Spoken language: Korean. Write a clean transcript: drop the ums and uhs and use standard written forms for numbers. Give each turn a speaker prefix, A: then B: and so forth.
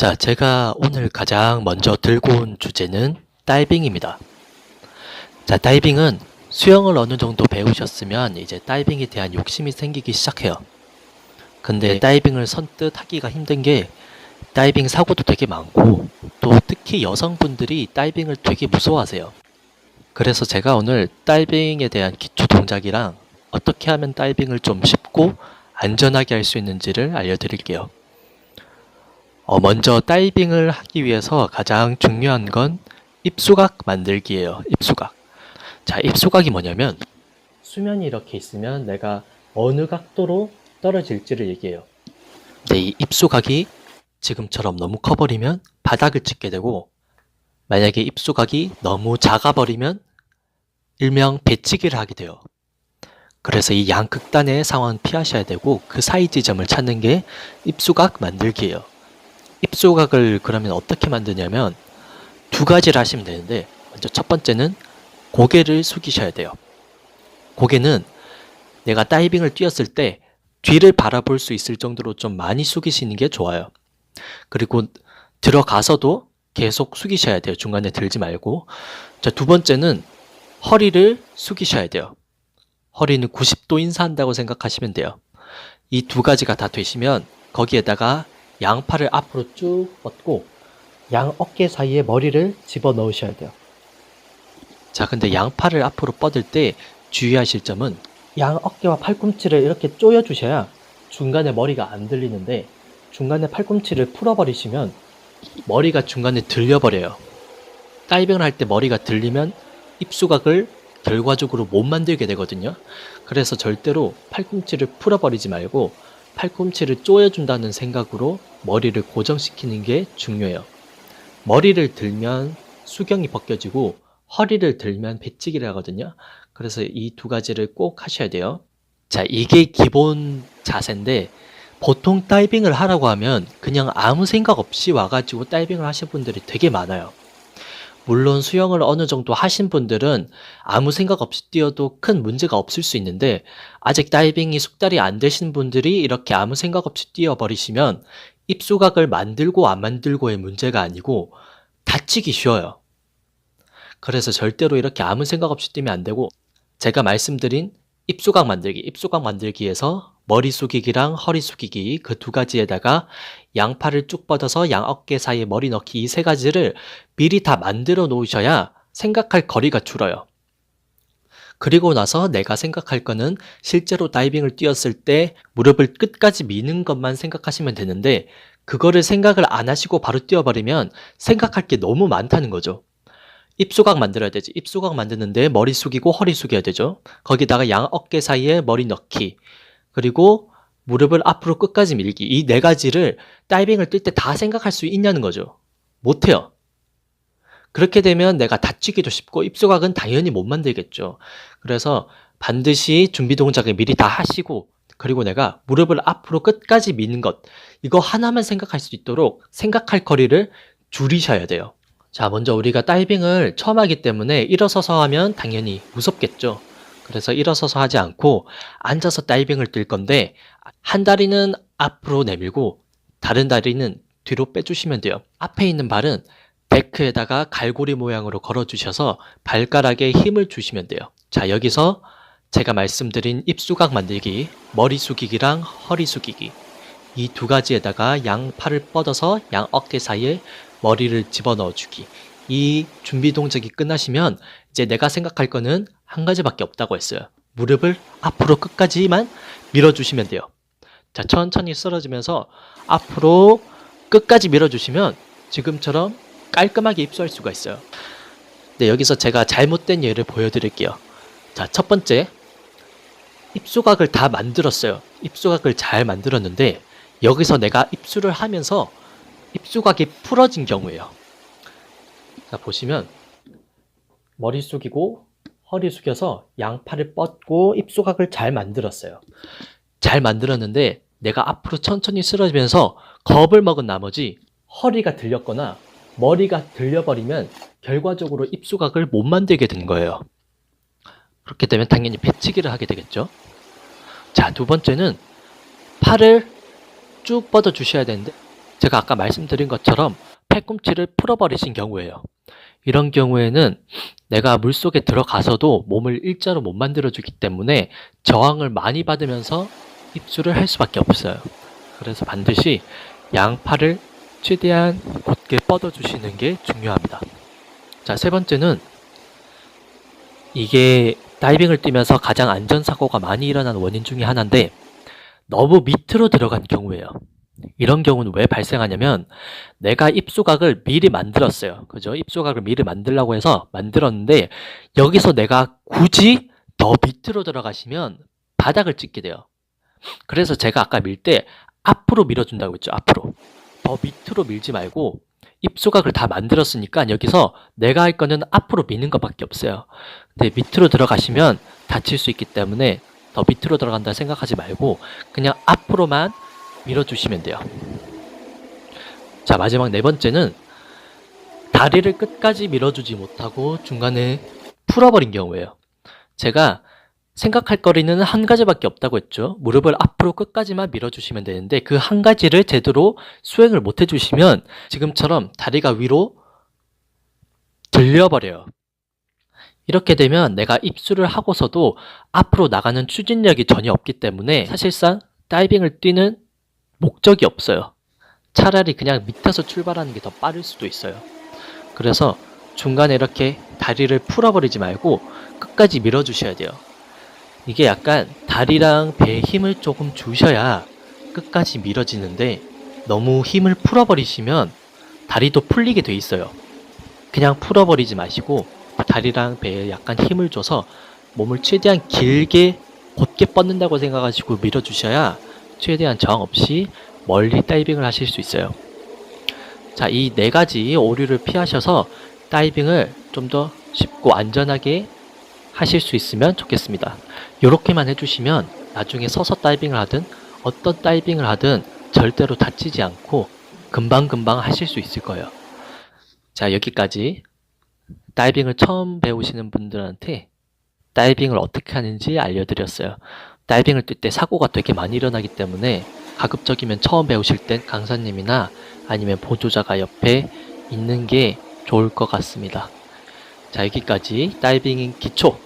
A: 자, 제가 오늘 가장 먼저 들고 온 주제는 다이빙입니다. 자, 다이빙은 수영을 어느 정도 배우셨으면 이제 다이빙에 대한 욕심이 생기기 시작해요. 근데 다이빙을 선뜻 하기가 힘든 게 다이빙 사고도 되게 많고 또 특히 여성분들이 다이빙을 되게 무서워하세요. 그래서 제가 오늘 다이빙에 대한 기초 동작이랑 어떻게 하면 다이빙을 좀 쉽고 안전하게 할 수 있는지를 알려드릴게요. 먼저 다이빙을 하기 위해서 가장 중요한 건 입수각 만들기예요. 입수각. 자, 입수각이 뭐냐면 수면이 이렇게 있으면 내가 어느 각도로 떨어질지를 얘기해요. 근데 이 입수각이 지금처럼 너무 커버리면 바닥을 찍게 되고, 만약에 입수각이 너무 작아버리면 일명 배치기를 하게 돼요. 그래서 이 양극단의 상황 피하셔야 되고, 그 사이 지점을 찾는 게 입수각 만들기예요. 입수각을 그러면 어떻게 만드냐면 두 가지를 하시면 되는데, 먼저 첫 번째는 고개를 숙이셔야 돼요. 고개는 내가 다이빙을 뛰었을 때 뒤를 바라볼 수 있을 정도로 좀 많이 숙이시는 게 좋아요. 그리고 들어가서도 계속 숙이셔야 돼요. 중간에 들지 말고. 자, 두 번째는 허리를 숙이셔야 돼요. 허리는 90도 인사한다고 생각하시면 돼요. 이 두 가지가 다 되시면 거기에다가 양팔을 앞으로 쭉 뻗고 양 어깨 사이에 머리를 집어넣으셔야 돼요. 자, 근데 양팔을 앞으로 뻗을 때 주의하실 점은 양 어깨와 팔꿈치를 이렇게 조여주셔야 중간에 머리가 안 들리는데, 중간에 팔꿈치를 풀어버리시면 머리가 중간에 들려버려요. 다이빙을 할 때 머리가 들리면 입수각을 결과적으로 못 만들게 되거든요. 그래서 절대로 팔꿈치를 풀어버리지 말고 팔꿈치를 조여준다는 생각으로 머리를 고정시키는 게 중요해요. 머리를 들면 수경이 벗겨지고 허리를 들면 배치기를 하거든요. 그래서 이 두 가지를 꼭 하셔야 돼요. 자, 이게 기본 자세인데, 보통 다이빙을 하라고 하면 그냥 아무 생각 없이 와가지고 다이빙을 하신 분들이 되게 많아요. 물론 수영을 어느 정도 하신 분들은 아무 생각 없이 뛰어도 큰 문제가 없을 수 있는데, 아직 다이빙이 숙달이 안 되신 분들이 이렇게 아무 생각 없이 뛰어버리시면 입수각을 만들고 안 만들고의 문제가 아니고 다치기 쉬워요. 그래서 절대로 이렇게 아무 생각 없이 뛰면 안 되고, 제가 말씀드린 입수각 만들기에서 머리 숙이기랑 허리 숙이기, 그 두 가지에다가 양팔을 쭉 뻗어서 양 어깨 사이에 머리 넣기, 이 세 가지를 미리 다 만들어 놓으셔야 생각할 거리가 줄어요. 그리고 나서 내가 생각할 거는 실제로 다이빙을 뛰었을 때 무릎을 끝까지 미는 것만 생각하시면 되는데, 그거를 생각을 안 하시고 바로 뛰어버리면 생각할 게 너무 많다는 거죠. 입수각 만들어야 되지. 입수각 만드는데 머리 숙이고 허리 숙여야 되죠. 거기다가 양 어깨 사이에 머리 넣기, 그리고 무릎을 앞으로 끝까지 밀기, 이 네 가지를 다이빙을 뛸 때 다 생각할 수 있냐는 거죠. 못해요. 그렇게 되면 내가 다치기도 쉽고 입수각은 당연히 못 만들겠죠. 그래서 반드시 준비 동작을 미리 다 하시고, 그리고 내가 무릎을 앞으로 끝까지 미는 것, 이거 하나만 생각할 수 있도록 생각할 거리를 줄이셔야 돼요. 자, 먼저 우리가 다이빙을 처음 하기 때문에 일어서서 하면 당연히 무섭겠죠. 그래서 일어서서 하지 않고 앉아서 다이빙을 뛸 건데, 한 다리는 앞으로 내밀고 다른 다리는 뒤로 빼주시면 돼요. 앞에 있는 발은 데크에다가 갈고리 모양으로 걸어주셔서 발가락에 힘을 주시면 돼요. 자, 여기서 제가 말씀드린 입수각 만들기, 머리 숙이기랑 허리 숙이기, 이 두 가지에다가 양 팔을 뻗어서 양 어깨 사이에 머리를 집어넣어주기, 이 준비 동작이 끝나시면 이제 내가 생각할 거는 한 가지밖에 없다고 했어요. 무릎을 앞으로 끝까지만 밀어주시면 돼요. 자, 천천히 쓰러지면서 앞으로 끝까지 밀어주시면 지금처럼 깔끔하게 입수할 수가 있어요. 네, 여기서 제가 잘못된 예를 보여드릴게요. 자, 첫 번째, 입수각을 다 만들었어요. 입수각을 잘 만들었는데 여기서 내가 입수를 하면서 입수각이 풀어진 경우예요. 자, 보시면 머리 숙이고 허리 숙여서 양팔을 뻗고 입수각을 잘 만들었어요. 잘 만들었는데 내가 앞으로 천천히 쓰러지면서 겁을 먹은 나머지 허리가 들렸거나 머리가 들려버리면 결과적으로 입수각을 못 만들게 된 거예요. 그렇게 되면 당연히 배치기를 하게 되겠죠. 자, 두 번째는 팔을 쭉 뻗어 주셔야 되는데, 제가 아까 말씀드린 것처럼 팔꿈치를 풀어버리신 경우예요. 이런 경우에는 내가 물속에 들어가서도 몸을 일자로 못 만들어주기 때문에 저항을 많이 받으면서 입수를 할 수밖에 없어요. 그래서 반드시 양팔을 최대한 곧게 뻗어주시는 게 중요합니다. 자, 세 번째는 이게 다이빙을 뛰면서 가장 안전사고가 많이 일어나는 원인 중에 하나인데 너무 밑으로 들어간 경우예요. 이런 경우는 왜 발생하냐면 내가 입수각을 미리 만들었어요. 그죠? 입수각을 미리 만들려고 해서 만들었는데 여기서 내가 굳이 더 밑으로 들어가시면 바닥을 찍게 돼요. 그래서 제가 아까 밀 때 앞으로 밀어준다고 했죠. 앞으로. 더 밑으로 밀지 말고 입수각을 다 만들었으니까 여기서 내가 할 거는 앞으로 미는 것밖에 없어요. 근데 밑으로 들어가시면 다칠 수 있기 때문에 더 밑으로 들어간다 생각하지 말고 그냥 앞으로만 밀어주시면 돼요. 자, 마지막 네 번째는 다리를 끝까지 밀어주지 못하고 중간에 풀어버린 경우예요. 제가 생각할 거리는 한 가지밖에 없다고 했죠. 무릎을 앞으로 끝까지만 밀어주시면 되는데 그 한 가지를 제대로 수행을 못 해주시면 지금처럼 다리가 위로 들려버려요. 이렇게 되면 내가 입수를 하고서도 앞으로 나가는 추진력이 전혀 없기 때문에 사실상 다이빙을 뛰는 목적이 없어요. 차라리 그냥 밑에서 출발하는 게 더 빠를 수도 있어요. 그래서 중간에 이렇게 다리를 풀어버리지 말고 끝까지 밀어주셔야 돼요. 이게 약간 다리랑 배에 힘을 조금 주셔야 끝까지 밀어지는데 너무 힘을 풀어버리시면 다리도 풀리게 돼 있어요. 그냥 풀어버리지 마시고 다리랑 배에 약간 힘을 줘서 몸을 최대한 길게 곧게 뻗는다고 생각하시고 밀어주셔야 최대한 저항 없이 멀리 다이빙을 하실 수 있어요. 자, 이 네 가지 오류를 피하셔서 다이빙을 좀 더 쉽고 안전하게 하실 수 있으면 좋겠습니다. 이렇게만 해주시면 나중에 서서 다이빙을 하든 어떤 다이빙을 하든 절대로 다치지 않고 금방금방 하실 수 있을 거예요. 자, 여기까지 다이빙을 처음 배우시는 분들한테 다이빙을 어떻게 하는지 알려드렸어요. 다이빙을 뛸 때 사고가 되게 많이 일어나기 때문에 가급적이면 처음 배우실 땐 강사님이나 아니면 보조자가 옆에 있는 게 좋을 것 같습니다. 자, 여기까지 다이빙 기초